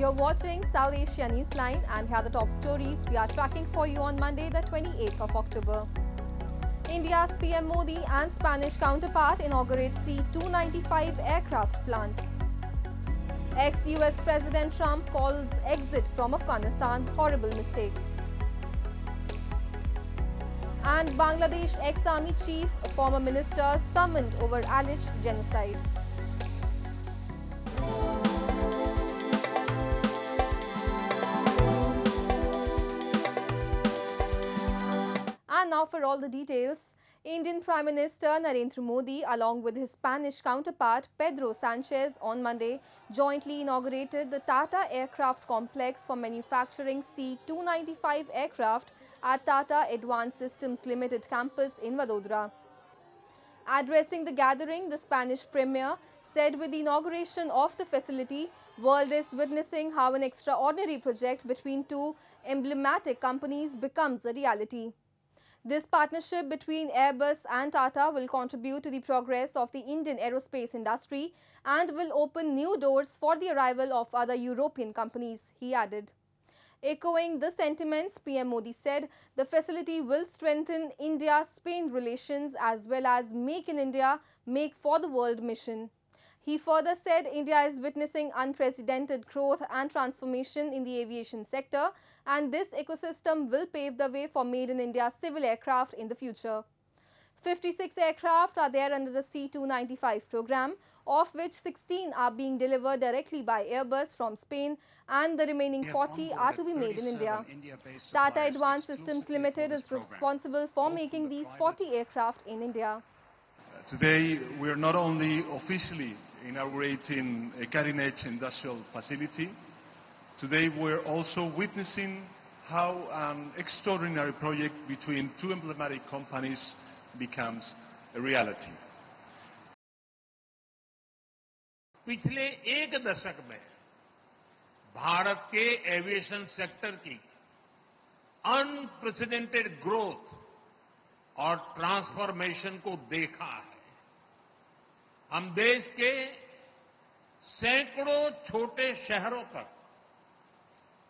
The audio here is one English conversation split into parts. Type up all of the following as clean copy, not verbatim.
You're watching South Asia Newsline, and here are the top stories we are tracking for you on Monday, the 28th of October. India's PM Modi and Spanish counterpart inaugurate C-295 aircraft plant. Ex-US President Trump calls exit from Afghanistan horrible mistake. And Bangladesh ex-army chief, former minister, summoned over alleged genocide. And now for all the details. Indian Prime Minister Narendra Modi, along with his Spanish counterpart Pedro Sanchez, on Monday jointly inaugurated the TATA Aircraft Complex for manufacturing C-295 aircraft at TATA Advanced Systems Limited campus in Vadodara. Addressing the gathering, the Spanish Premier said with the inauguration of the facility, world is witnessing how an extraordinary project between two emblematic companies becomes a reality. This partnership between Airbus and Tata will contribute to the progress of the Indian aerospace industry and will open new doors for the arrival of other European companies, he added. Echoing the sentiments, PM Modi said the facility will strengthen India-Spain relations as well as Make in India, Make for the World mission. He further said India is witnessing unprecedented growth and transformation in the aviation sector, and this ecosystem will pave the way for Made in India civil aircraft in the future. 56 aircraft are there under the C-295 program, of which 16 are being delivered directly by Airbus from Spain and the remaining 40 are to be made in India. Tata Advanced Systems Limited is responsible for making these 40 aircraft in India. Today, we are not only officially inaugurating a cutting-edge industrial facility, today we're also witnessing how an extraordinary project between two emblematic companies becomes a reality. पिछले एक दशक में भारत के aviation sector की unprecedented growth और transformation को देखा है। हम देश के सैकड़ों छोटे शहरों तक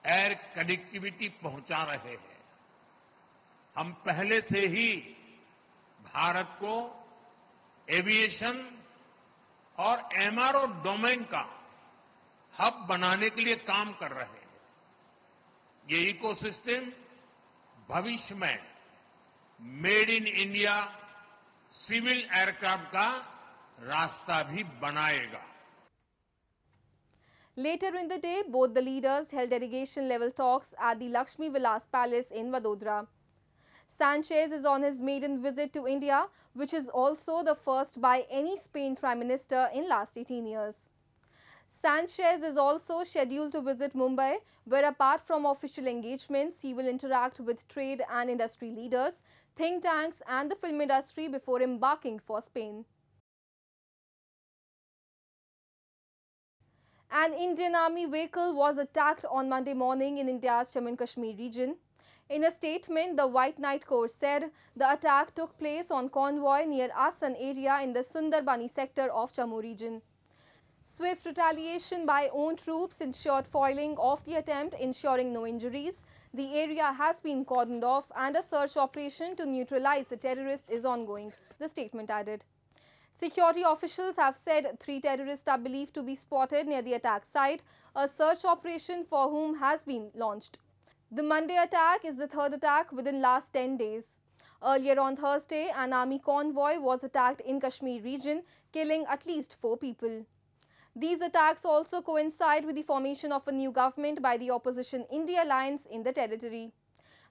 एयर कनेक्टिविटी पहुंचा रहे हैं। हम पहले से ही भारत को एविएशन और एमआरओ डोमेन का हब बनाने के लिए काम कर रहे हैं। ये इकोसिस्टम भविष्य में made in India civil aircraft का रास्ता भी बनाएगा। Later in the day, both the leaders held delegation-level talks at the Lakshmi Vilas Palace in Vadodara. Sanchez is on his maiden visit to India, which is also the first by any Spain Prime Minister in last 18 years. Sanchez is also scheduled to visit Mumbai, where apart from official engagements, he will interact with trade and industry leaders, think tanks and the film industry before embarking for Spain. An Indian Army vehicle was attacked on Monday morning in India's Jammu and Kashmir region. In a statement, the White Knight Corps said the attack took place on convoy near Ahsan area in the Sundarbani sector of Jammu region. Swift retaliation by own troops ensured foiling of the attempt, ensuring no injuries. The area has been cordoned off and a search operation to neutralize the terrorist is ongoing, the statement added. Security officials have said 3 terrorists are believed to be spotted near the attack site, a search operation for whom has been launched. The Monday attack is the third attack within last 10 days. Earlier on Thursday, an army convoy was attacked in Kashmir region, killing at least 4 people. These attacks also coincide with the formation of a new government by the opposition India Alliance in the territory.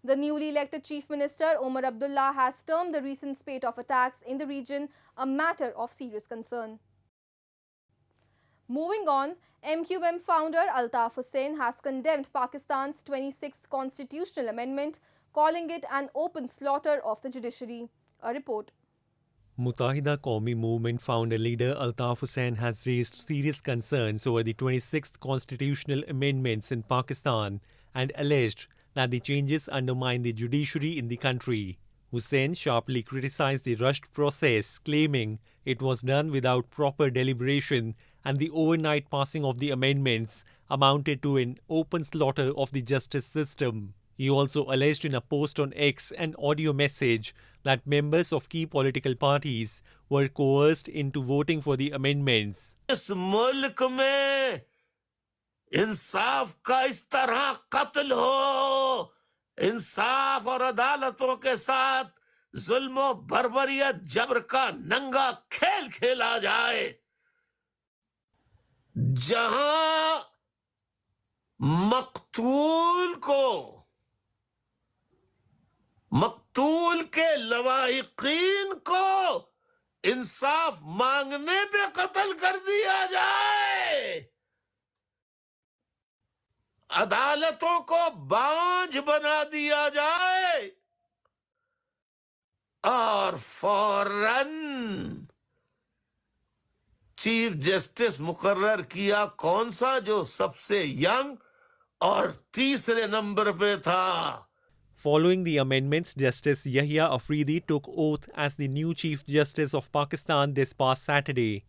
The newly elected Chief Minister Omar Abdullah has termed the recent spate of attacks in the region a matter of serious concern. Moving on, MQM founder Altaf Hussain has condemned Pakistan's 26th constitutional amendment, calling it an open slaughter of the judiciary. A report. Mutahida Qawmi Movement founder leader Altaf Hussain has raised serious concerns over the 26th constitutional amendments in Pakistan and alleged that the changes undermine the judiciary in the country. Hussain sharply criticized the rushed process, claiming it was done without proper deliberation and the overnight passing of the amendments amounted to an open slaughter of the justice system. He also alleged in a post on X and audio message that members of key political parties were coerced into voting for the amendments. इस मुल्क में इंसाफ का इस तरह कत्ल हो, इंसाफ और अदालतों के साथ जुल्म बर्बरियत जबर का नंगा खेल खेला जाए, जहां मकतूल के लवाहिकीन को इंसाफ मांगने पे कत्ल कर दिया जाए, अदालतों को बांझ बना दिया जाए और फौरन चीफ जस्टिस मुकर्रर किया, कौन सा, जो सबसे यंग और तीसरे नंबर पे था. Following the amendments, Justice Yahya Afridi took oath as the new Chief Justice of Pakistan this past Saturday.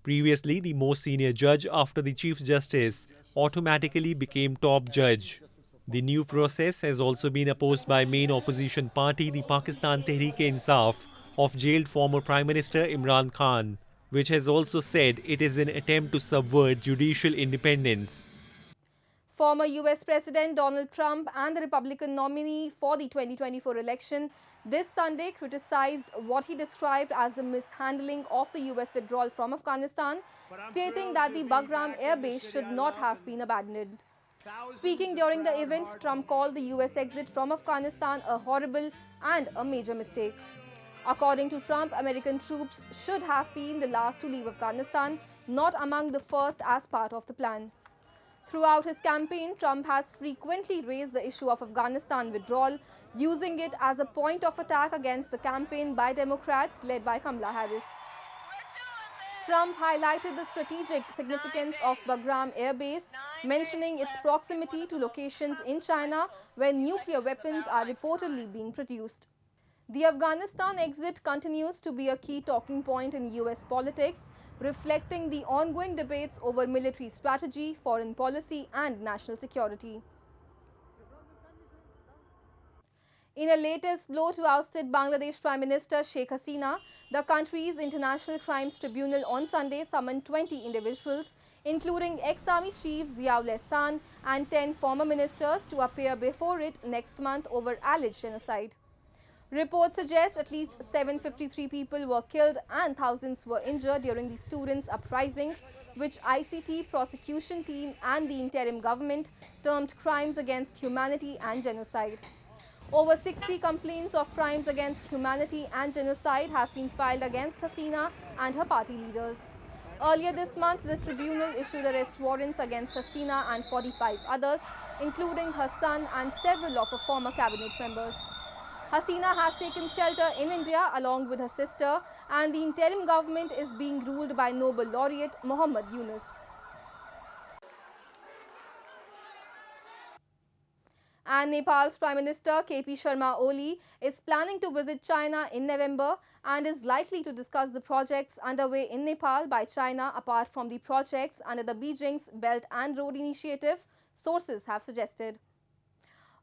Previously, the most senior judge after the Chief Justice automatically became top judge. The new process has also been opposed by main opposition party, the Pakistan Tehreek-e-Insaf, of jailed former Prime Minister Imran Khan, which has also said it is an attempt to subvert judicial independence. Former US President Donald Trump and the Republican nominee for the 2024 election this Sunday criticized what he described as the mishandling of the US withdrawal from Afghanistan, stating that the Bagram Air Base should not have been abandoned. Speaking during the event, Trump called the US exit from Afghanistan a horrible and a major mistake. According to Trump, American troops should have been the last to leave Afghanistan, not among the first as part of the plan. Throughout his campaign, Trump has frequently raised the issue of Afghanistan withdrawal, using it as a point of attack against the campaign by Democrats led by Kamala Harris. Trump highlighted the strategic significance of Bagram Air Base, mentioning its proximity to locations in China where nuclear weapons are reportedly being produced. The Afghanistan exit continues to be a key talking point in US politics, reflecting the ongoing debates over military strategy, foreign policy and national security. In a latest blow to ousted Bangladesh Prime Minister Sheikh Hasina, the country's International Crimes Tribunal on Sunday summoned 20 individuals, including ex-army chief Ziaul Ahsan and 10 former ministers, to appear before it next month over alleged genocide. Reports suggest at least 753 people were killed and thousands were injured during the students' uprising, which ICT prosecution team and the interim government termed crimes against humanity and genocide. Over 60 complaints of crimes against humanity and genocide have been filed against Hasina and her party leaders. Earlier this month, the tribunal issued arrest warrants against Hasina and 45 others, including her son and several of her former cabinet members. Hasina has taken shelter in India along with her sister, and the interim government is being ruled by Nobel laureate Muhammad Yunus. And Nepal's Prime Minister KP Sharma Oli is planning to visit China in November and is likely to discuss the projects underway in Nepal by China apart from the projects under the Beijing's Belt and Road Initiative, sources have suggested.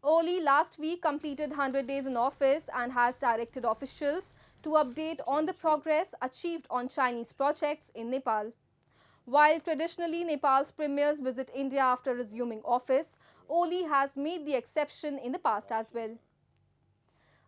Oli last week completed 100 days in office and has directed officials to update on the progress achieved on Chinese projects in Nepal. While traditionally Nepal's premiers visit India after resuming office, Oli has made the exception in the past as well.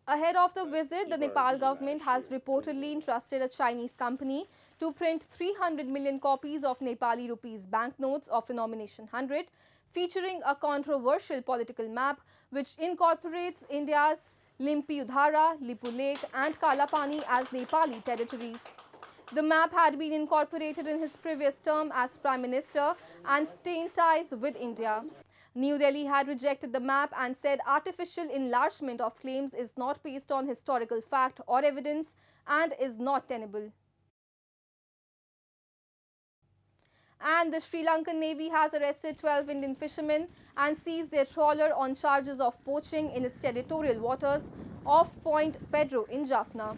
Ahead of the visit, the Nepal government has reportedly entrusted a Chinese company to print 300 million copies of Nepali rupees banknotes of denomination 100, featuring a controversial political map which incorporates India's Limpiudhara, Lipu Lake and Kalapani as Nepali territories. The map had been incorporated in his previous term as Prime Minister and stained ties with India. New Delhi had rejected the map and said artificial enlargement of claims is not based on historical fact or evidence and is not tenable. And the Sri Lankan Navy has arrested 12 Indian fishermen and seized their trawler on charges of poaching in its territorial waters off Point Pedro in Jaffna.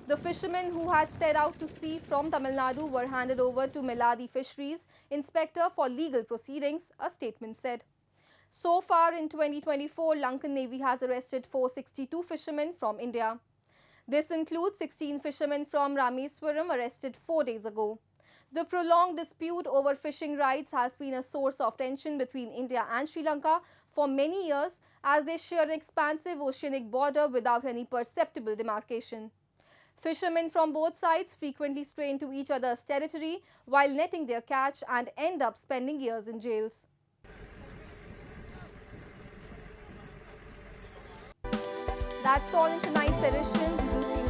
The fishermen who had set out to sea from Tamil Nadu were handed over to Meladi Fisheries Inspector for legal proceedings, a statement said. So far in 2024, Lankan Navy has arrested 462 fishermen from India. This includes 16 fishermen from Rameswaram arrested 4 days ago. The prolonged dispute over fishing rights has been a source of tension between India and Sri Lanka for many years as they share an expansive oceanic border without any perceptible demarcation. Fishermen from both sides frequently stray into each other's territory while netting their catch and end up spending years in jails. That's all in tonight's edition. We will see you